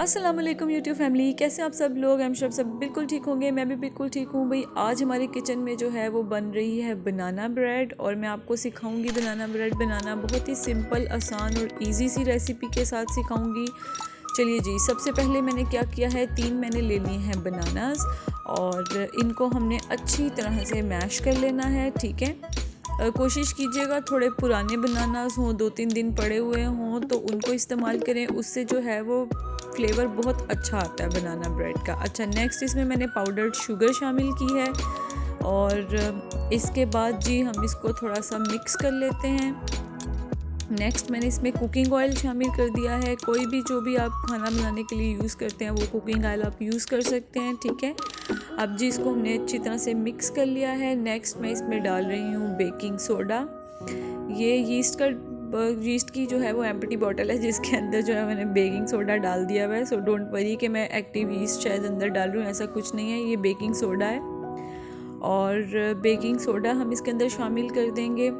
अस्सलाम वालेकुम YouTube family, कैसे आप सब लोग। हम सब बिल्कुल ठीक होंगे। मैं भी बिल्कुल ठीक हूँ भाई। आज हमारे किचन में जो है वो बन रही है बनाना ब्रेड और मैं आपको सिखाऊंगी बनाना ब्रेड बनाना। बहुत ही सिंपल, आसान और इजी सी रेसिपी के साथ सिखाऊंगी। चलिए जी, सबसे पहले मैंने क्या किया है, 3 मैंने ले लिए हैं बनानास और इनको हमने अच्छी तरह से मैश कर लेना है। ठीक है, कोशिश कीजिएगा थोड़े पुराने बनानास हों, 2-3 दिन पड़े हुए हों तो उनको इस्तेमाल करें। उससे जो है वो फ्लेवर बहुत अच्छा आता है बनाना ब्रेड का। अच्छा, नेक्स्ट इसमें मैंने पाउडर्ड शुगर शामिल की है और इसके बाद जी हम इसको थोड़ा सा मिक्स कर लेते हैं। नेक्स्ट मैंने इसमें कुकिंग ऑयल शामिल कर दिया है। कोई भी जो भी आप खाना बनाने के लिए यूज़ करते हैं वो कुकिंग ऑयल आप यूज़ कर सकते हैं। ठीक है, अब जी इसको हमने अच्छी तरह से मिक्स कर लिया है। नेक्स्ट मैं इसमें डाल रही हूँ बेकिंग सोडा। ये यीस्ट की जो है वो एम्प्टी बॉटल है जिसके अंदर जो है मैंने बेकिंग सोडा डाल दिया हुआ है। सो डोंट वरी कि मैं एक्टिव यीस्ट शायद अंदर डाल रही हूँ, ऐसा कुछ नहीं है। ये बेकिंग सोडा है और बेकिंग सोडा हम इसके अंदर शामिल कर देंगे।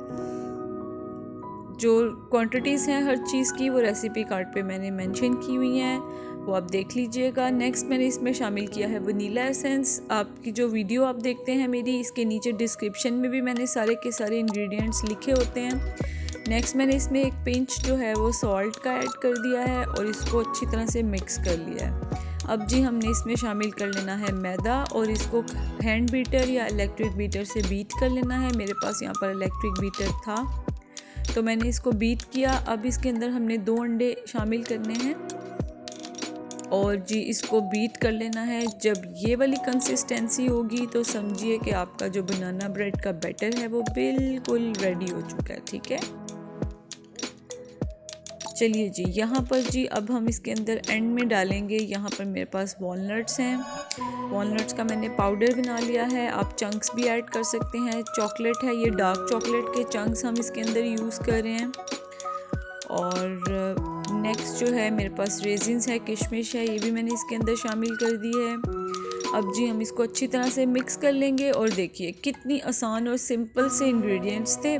जो क्वांटिटीज़ हैं हर चीज़ की वो रेसिपी कार्ड पे मैंने मेंशन की हुई हैं, वो आप देख लीजिएगा। नेक्स्ट मैंने इसमें शामिल किया है वनीला एसेंस। आपकी जो वीडियो आप देखते हैं मेरी, इसके नीचे डिस्क्रिप्शन में भी मैंने सारे के सारे इंग्रेडिएंट्स लिखे होते हैं। नेक्स्ट मैंने इसमें एक पिंच जो है वो सॉल्ट का ऐड कर दिया है और इसको अच्छी तरह से मिक्स कर लिया है। अब जी हमने इसमें शामिल कर लेना है मैदा और इसको हैंड बीटर या इलेक्ट्रिक बीटर से बीट कर लेना है। मेरे पास यहाँ पर इलेक्ट्रिक बीटर था तो मैंने इसको बीट किया। अब इसके अंदर हमने 2 अंडे शामिल करने हैं और जी इसको बीट कर लेना है। जब ये वाली कंसिस्टेंसी होगी तो समझिए कि आपका जो बनाना ब्रेड का बैटर है वो बिल्कुल रेडी हो चुका है। ठीक है, चलिए जी, यहाँ पर जी अब हम इसके अंदर एंड में डालेंगे। यहाँ पर मेरे पास वॉलनट्स हैं। वॉलनट्स का मैंने पाउडर बना लिया है, आप चंक्स भी ऐड कर सकते हैं। चॉकलेट है, ये डार्क चॉकलेट के चंक्स हम इसके अंदर यूज़ कर रहे हैं। और नेक्स्ट जो है मेरे पास रेजिन्स है, किशमिश है, ये भी मैंने इसके अंदर शामिल कर दी है। अब जी हम इसको अच्छी तरह से मिक्स कर लेंगे और देखिए कितनी आसान और सिंपल से इंग्रेडिएंट्स थे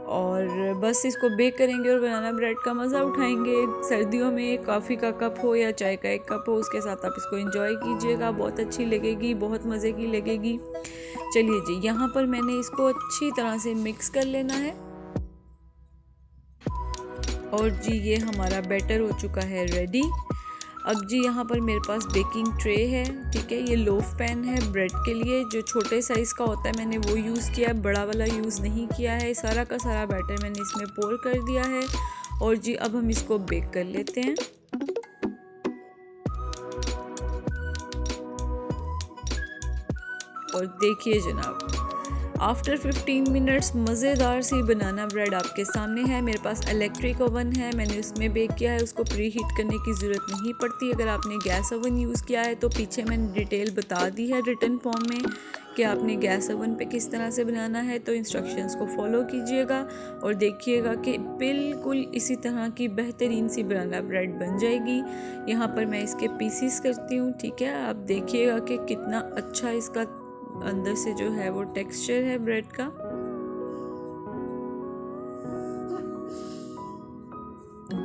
और बस इसको बेक करेंगे और बनाना ब्रेड का मज़ा उठाएंगे। सर्दियों में कॉफ़ी का कप हो या चाय का एक कप हो, उसके साथ आप इसको एंजॉय कीजिएगा, बहुत अच्छी लगेगी, बहुत मज़े की लगेगी। चलिए जी, यहाँ पर मैंने इसको अच्छी तरह से मिक्स कर लेना है और जी ये हमारा बैटर हो चुका है रेडी। अब जी यहाँ पर मेरे पास बेकिंग ट्रे है। ठीक है, ये लोफ पैन है ब्रेड के लिए, जो छोटे साइज़ का होता है मैंने वो यूज़ किया, बड़ा वाला यूज़ नहीं किया है। सारा का सारा बैटर मैंने इसमें पोर कर दिया है और जी अब हम इसको बेक कर लेते हैं। और देखिए जनाब, आफ्टर 15 मिनट्स मज़ेदार सी बनाना ब्रेड आपके सामने है। मेरे पास इलेक्ट्रिक ओवन है, मैंने उसमें बेक किया है, उसको प्री हीट करने की ज़रूरत नहीं पड़ती। अगर आपने गैस ओवन यूज़ किया है तो पीछे मैंने डिटेल बता दी है रिटन फॉर्म में कि आपने गैस ओवन पे किस तरह से बनाना है, तो इंस्ट्रक्शंस को फॉलो कीजिएगा और देखिएगा कि बिल्कुल इसी तरह की बेहतरीन सी बनाना ब्रेड बन जाएगी। यहाँ पर मैं इसके पीसीस करती हूँ। ठीक है, आप देखिएगा कि कितना अच्छा इसका अंदर से जो है वो टेक्सचर है ब्रेड का।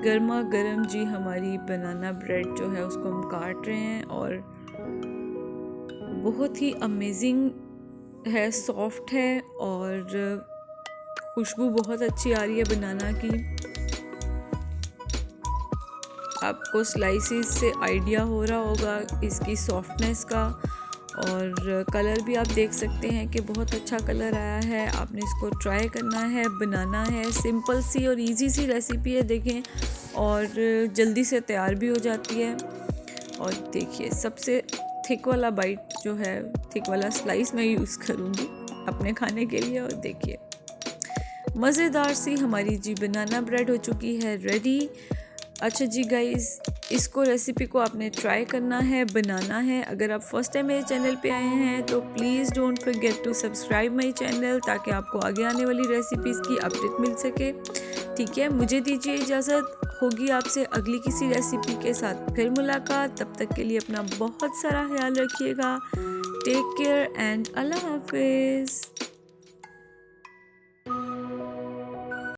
गर्मा गर्म जी हमारी बनाना ब्रेड जो है उसको हम काट रहे हैं और बहुत ही अमेजिंग है, सॉफ्ट है और खुशबू बहुत अच्छी आ रही है बनाना की। आपको स्लाइसिस से आइडिया हो रहा होगा इसकी सॉफ्टनेस का और कलर भी आप देख सकते हैं कि बहुत अच्छा कलर आया है। आपने इसको ट्राई करना है, बनाना है। सिंपल सी और इजी सी रेसिपी है, देखें, और जल्दी से तैयार भी हो जाती है। और देखिए सबसे थिक वाला बाइट जो है, थिक वाला स्लाइस मैं यूज़ करूँगी अपने खाने के लिए। और देखिए मज़ेदार सी हमारी जी बनाना ब्रेड हो चुकी है रेडी। अच्छा जी गाइज़, इसको रेसिपी को आपने ट्राई करना है, बनाना है। अगर आप फर्स्ट टाइम मेरे चैनल पे आए हैं तो please don't forget to subscribe my channel, ताकि आपको आगे आने वाली रेसिपीज़ की अपडेट मिल सके। ठीक है, मुझे दीजिए इजाज़त, होगी आपसे अगली किसी रेसिपी के साथ फिर मुलाकात। तब तक के लिए अपना बहुत सारा ख्याल रखिएगा। टेक केयर एंड अल्लाह हाफिज़।